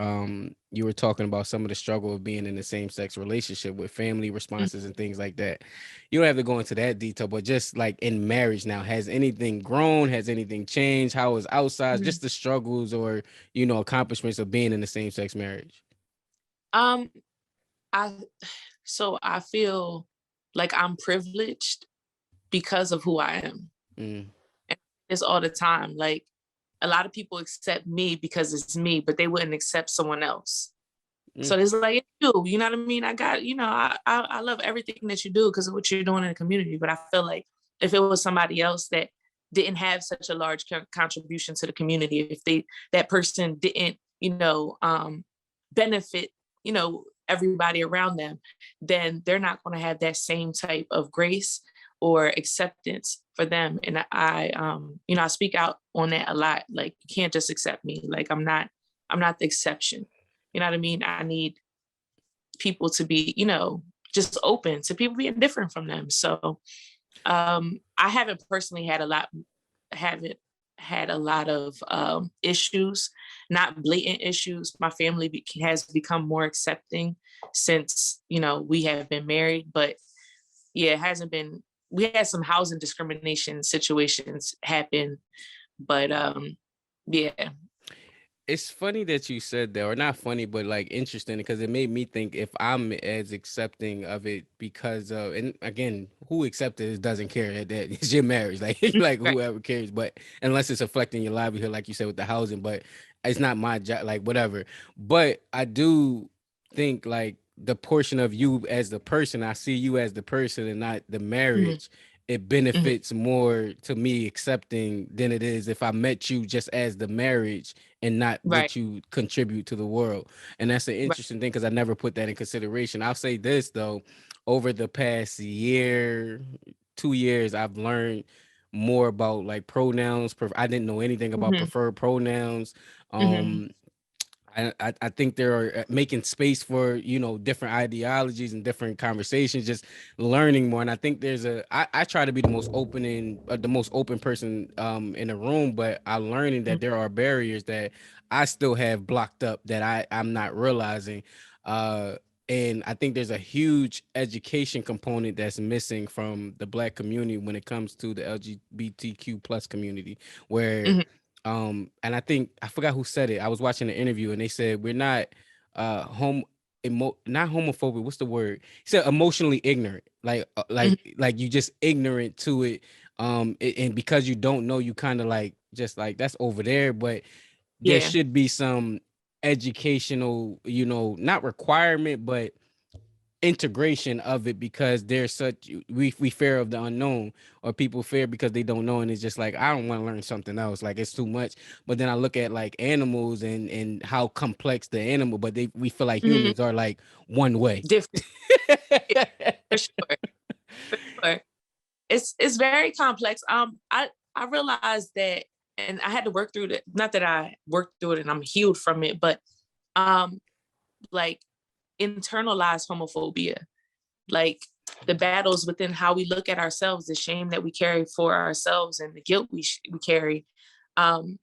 [SPEAKER 1] you were talking about some of the struggle of being in the same sex relationship with family responses and things like that. You don't have to go into that detail, but just like in marriage now, has anything grown? Has anything changed? How is outside just the struggles or accomplishments of being in the same sex marriage?
[SPEAKER 2] Um, I I feel like I'm privileged because of who I am.
[SPEAKER 1] Mm.
[SPEAKER 2] And it's all the time. Like a lot of people accept me because it's me, but they wouldn't accept someone else. So it's like it's you know what I mean? I got, I love everything that you do because of what you're doing in the community. But I feel like if it was somebody else that didn't have such a large contribution to the community, if that person didn't, benefit, everybody around them, then they're not going to have that same type of grace or acceptance for them. And I speak out on that a lot. Like, you can't just accept me. Like, I'm not the exception. You know what I mean? I need people to be, just open to people being different from them. So I haven't had a lot of issues, not blatant issues. My family has become more accepting since, we have been married, but yeah, it hasn't been, we had some housing discrimination situations happen, but yeah.
[SPEAKER 1] It's funny that you said that, or not funny, but like interesting, because it made me think if I'm as accepting of it because of, and again, who accepted it doesn't care that it's your marriage, like like
[SPEAKER 2] Right.
[SPEAKER 1] whoever cares, but unless it's affecting your livelihood, like you said with the housing, but it's not my job, like whatever. But I do think like the portion of you as the person, I see you as the person and not the
[SPEAKER 2] Mhm.
[SPEAKER 1] marriage. It
[SPEAKER 2] Mhm.
[SPEAKER 1] benefits more to me accepting than it is if I met you just as the marriage and not
[SPEAKER 2] Right.
[SPEAKER 1] what you contribute to the world. And that's an
[SPEAKER 2] Right.
[SPEAKER 1] interesting thing because I never put that in consideration. I'll say this though, over the past year, 2 years, I've learned more about like pronouns. I didn't know anything about
[SPEAKER 2] Mhm.
[SPEAKER 1] preferred pronouns.
[SPEAKER 2] Mhm.
[SPEAKER 1] Um, I think they're making space for different ideologies and different conversations, just learning more. And I think I try to be the most open person in the room, but I'm learning that there are barriers that I still have blocked up that I'm not realizing. Uh, and I think there's a huge education component that's missing from the Black community when it comes to the LGBTQ plus community, where
[SPEAKER 2] Mhm.
[SPEAKER 1] and I think I forgot who said it. I was watching an interview and they said we're not not homophobic. What's the word? He said emotionally ignorant.
[SPEAKER 2] Mhm.
[SPEAKER 1] Like you just ignorant to it. And because you don't know, you kind of like just like that's over there. But there
[SPEAKER 2] Yeah.
[SPEAKER 1] should be some educational, not requirement, but integration of it, because there's such we fear of the unknown, or people fear because they don't know, and it's just like I don't want to learn something else, like it's too much. But then I look at like animals and how complex the animal, but we feel like
[SPEAKER 2] Mhm.
[SPEAKER 1] humans are like one way.
[SPEAKER 2] Different. Yeah, for sure. For sure. It's very complex. I realized that, and I had to work through it. Not that I worked through it and I'm healed from it, but um, like internalized homophobia, like the battles within how we look at ourselves, the shame that we carry for ourselves, and the guilt we carry, um,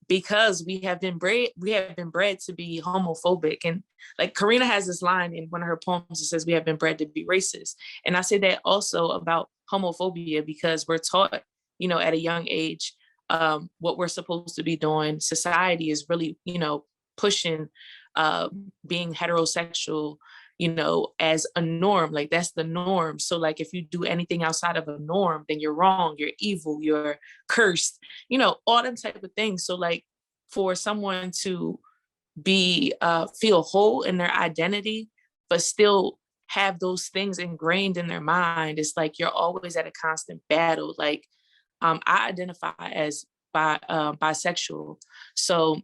[SPEAKER 2] because we have been bred to be homophobic. And like Karina has this line in one of her poems that says we have been bred to be racist. And I say that also about homophobia because we're taught, at a young age, what we're supposed to be doing. Society is really, pushing uh, being heterosexual, as a norm. Like that's the norm. So like if you do anything outside of a norm, then you're wrong, you're evil, you're cursed, all them type of things. So like for someone to be feel whole in their identity, but still have those things ingrained in their mind, it's like you're always at a constant battle. Like I identify as bisexual. So,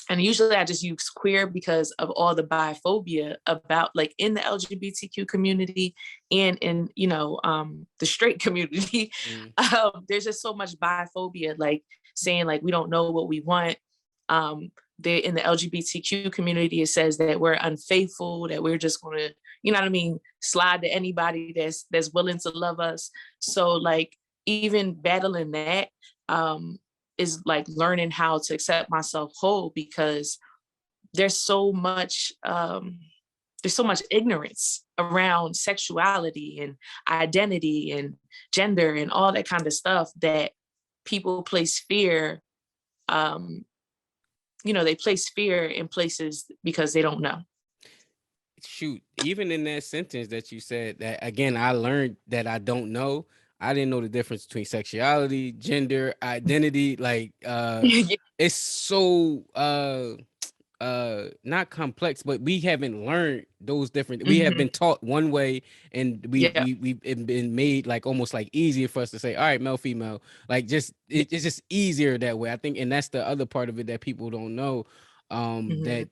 [SPEAKER 2] and usually I just use queer because of all the biphobia about like in the LGBTQ community and in the straight community.
[SPEAKER 1] Mm.
[SPEAKER 2] There's just so much biphobia, like saying like we don't know what we want. In the LGBTQ community, it says that we're unfaithful, that we're just going to, what I mean, slide to anybody that's willing to love us. So like even battling that, is like learning how to accept myself whole, because there's so much ignorance around sexuality and identity and gender and all that kind of stuff that people place fear. um they place fear in places because they don't know.
[SPEAKER 1] Shoot, even in that sentence that you said, that again, I learned that I don't know. I didn't know the difference between sexuality, gender, identity. Like
[SPEAKER 2] Yeah.
[SPEAKER 1] it's so not complex, but we haven't learned those different, we have
[SPEAKER 2] Mm-hmm.
[SPEAKER 1] been taught one way, and
[SPEAKER 2] Yeah.
[SPEAKER 1] we've been made like almost like easier for us to say, all right, male, female, like just it's just easier that way, I think. And that's the other part of it that people don't know,
[SPEAKER 2] Mm-hmm.
[SPEAKER 1] that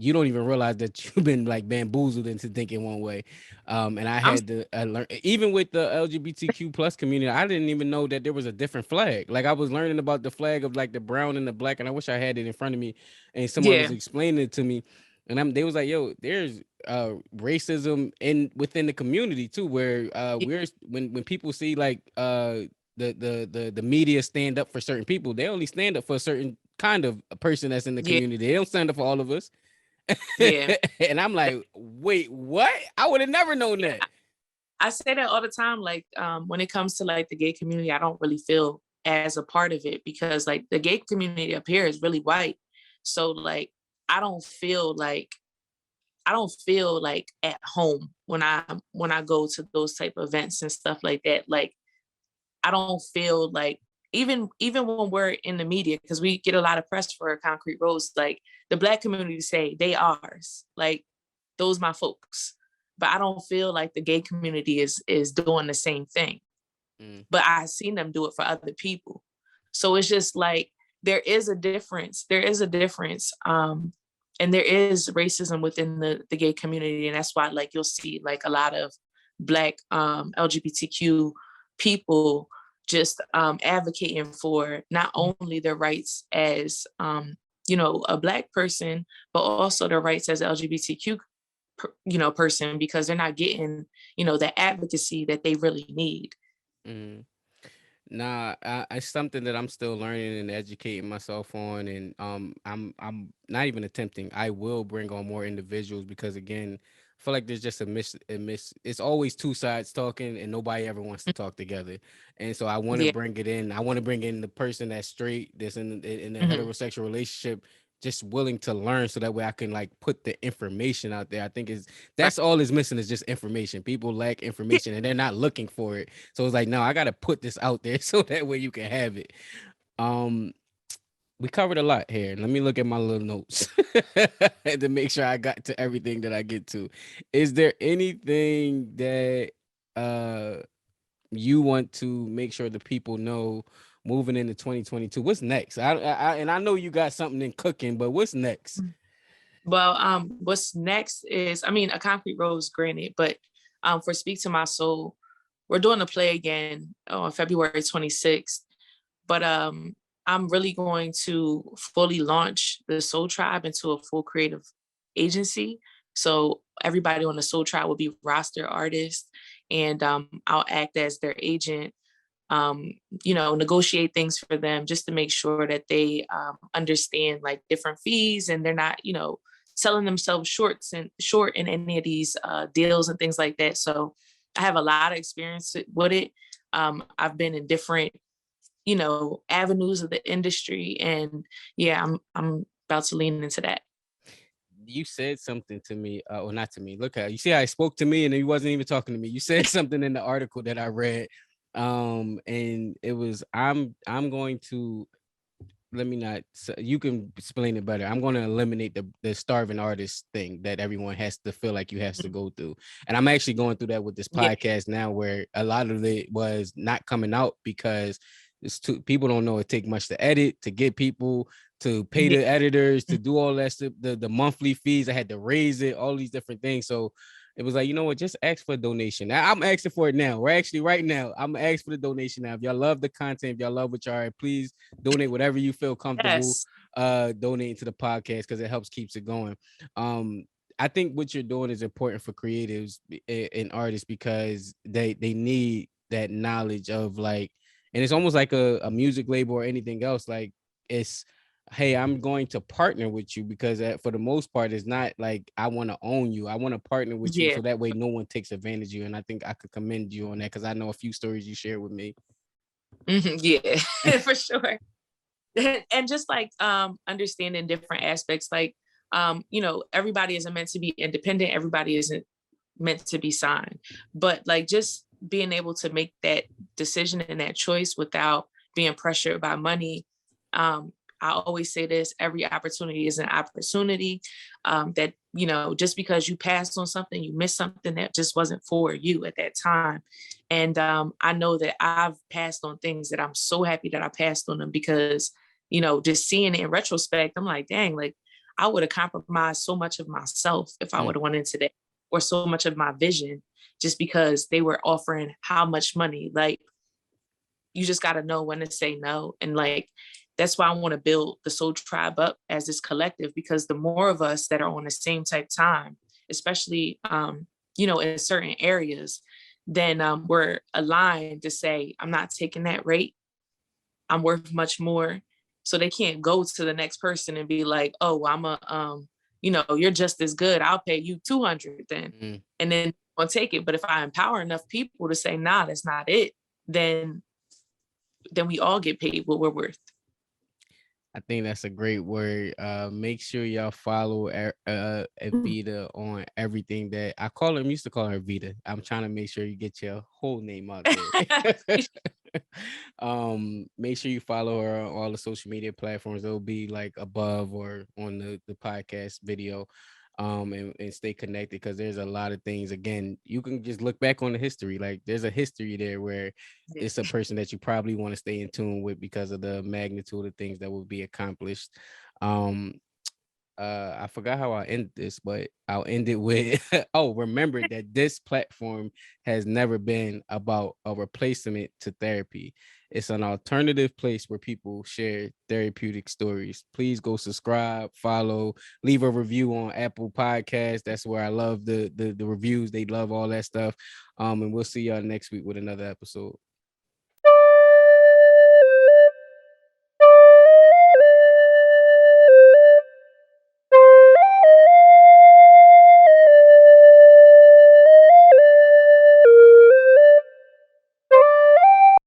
[SPEAKER 1] you don't even realize that you've been like bamboozled into thinking one way. And I
[SPEAKER 2] I'm
[SPEAKER 1] had to learn, even with the LGBTQ plus community, I didn't even know that there was a different flag. Like I was learning about the flag of like the brown and the black, and I wish I had it in front of me, and someone was
[SPEAKER 2] yeah.
[SPEAKER 1] explaining it to me, and they was like, yo, there's racism within the community too, where we're when people see like the media stand up for certain people, they only stand up for a certain kind of a person that's in the
[SPEAKER 2] Yeah.
[SPEAKER 1] community. They don't stand up for all of us.
[SPEAKER 2] Yeah.
[SPEAKER 1] And I'm like, wait, what? I would have never known
[SPEAKER 2] Yeah.
[SPEAKER 1] that.
[SPEAKER 2] I say that all the time. Like, when it comes to like the gay community, I don't really feel as a part of it because like the gay community up here is really white. So like I don't feel like I don't feel like at home when I go to those type of events and stuff like that. Like I don't feel like even when we're in the media, because we get a lot of press for Concrete Rose, like the Black community say they ours, like those my folks. But I don't feel like the gay community is doing the same thing.
[SPEAKER 1] Mm,
[SPEAKER 2] But I've seen them do it for other people. So it's just like there is a difference. There is a difference. And there is racism within the gay community. And that's why like you'll see like a lot of Black LGBTQ people just advocating for not only their rights as a Black person, but also their rights as LGBTQ person, because they're not getting the advocacy that they really need.
[SPEAKER 1] mm. Nah, it's something that I'm still learning and educating myself on, and I'm not even attempting. I will bring on more individuals because again, I feel like there's just a miss. It's always two sides talking, and nobody ever wants to talk together. And so I want to
[SPEAKER 2] Yeah.
[SPEAKER 1] bring it in. I want to bring in the person that's straight, that's in a
[SPEAKER 2] Mhm.
[SPEAKER 1] heterosexual relationship, just willing to learn, so that way I can like put the information out there. I think is
[SPEAKER 2] Right.
[SPEAKER 1] that's all is missing is just information. People lack information and they're not looking for it. So it's like, no, I gotta put this out there so that way you can have it. Um, we covered a lot here. Let me look at my little notes to make sure I got to everything that I get to. Is there anything that uh you want to make sure the people know moving into 2022? What's next? And I know you got something in cooking, but what's next?
[SPEAKER 2] Well, what's next is, I mean, A Concrete Rose, granted, but for Speak to My Soul, we're doing a play again on February 26th. But I'm really going to fully launch the Soul Tribe into a full creative agency. So everybody on the Soul Tribe will be roster artists, and I'll act as their agent, um, negotiate things for them just to make sure that they understand like different fees, and they're not, selling themselves short in any of these deals and things like that. So I have a lot of experience with it. I've been in different, avenues of the industry, and yeah, I'm about to lean into that.
[SPEAKER 1] You said something to me, or not to me. Look at you see how I spoke to me and he wasn't even talking to me. You said something in the article that I read. And it was I'm going to let me not you can explain it better. I'm going to eliminate the starving artist thing that everyone has to feel like you has to go through. And I'm actually going through that with this
[SPEAKER 2] Yeah.
[SPEAKER 1] podcast now, where a lot of it was not coming out because it's too people don't know it take much to edit, to get people to pay
[SPEAKER 2] Yeah.
[SPEAKER 1] the editors, to do all that stuff, the monthly fees. I had to raise it, all these different things. So it was like, you know what, just ask for a donation. I'm asking for it now. We're actually right now. I'm gonna ask for the donation now. If y'all love the content, if y'all love what y'all are, please donate whatever you feel comfortable
[SPEAKER 2] Yes.
[SPEAKER 1] donating to the podcast, because it helps keeps it going. um I think what you're doing is important for creatives and artists, because they need that knowledge of like, and it's almost like a music label or anything else. Like it's, hey, I'm going to partner with you, because for the most part it's not like I want to own you. I want to partner with you
[SPEAKER 2] Yeah.
[SPEAKER 1] so that way no one takes advantage of you. And I think I could commend you on that, because I know a few stories you shared with me.
[SPEAKER 2] Yeah. For sure. And just like understanding different aspects, like everybody isn't meant to be independent, everybody isn't meant to be signed, but like just being able to make that decision and that choice without being pressured by money, I always say this, every opportunity is an opportunity. That, you know, just because you passed on something, you missed something that just wasn't for you at that time. And I know that I've passed on things that I'm so happy that I passed on them, because, you know, just seeing it in retrospect, I'm like, dang, like I would have compromised so much of myself if I would have went into that, or so much of my vision, just because they were offering how much money. Like, you just got to know when to say no. And like, that's why I want to build the Soul Tribe up as this collective, because the more of us that are on the same type time, especially, you know, in certain areas, then we're aligned to say, I'm not taking that rate. I'm worth much more. So they can't go to the next person and be like, oh, I'm a, you know, you're just as good. I'll pay you 200 then. And then I'll take it. But if I empower enough people to say, nah, that's not it, then we all get paid what we're worth.
[SPEAKER 1] I think that's a great word. Make sure y'all follow Evita on everything that I call her. I used to call her Vita. I'm trying to make sure you get your whole name out there. Make sure you follow her on all the social media platforms. It'll be like above or on the podcast video. And stay connected, because there's a lot of things. Again, you can just look back on the history. Like, there's a history there where it's a person that you probably want to stay in tune with because of the magnitude of things that will be accomplished. I forgot how I end this, but I'll end it with oh, remember that this platform has never been about a replacement to therapy. It's an alternative place where people share therapeutic stories. Please go subscribe, follow, leave a review on Apple Podcasts. That's where I love the reviews. They love all that stuff. And we'll see y'all next week with another episode.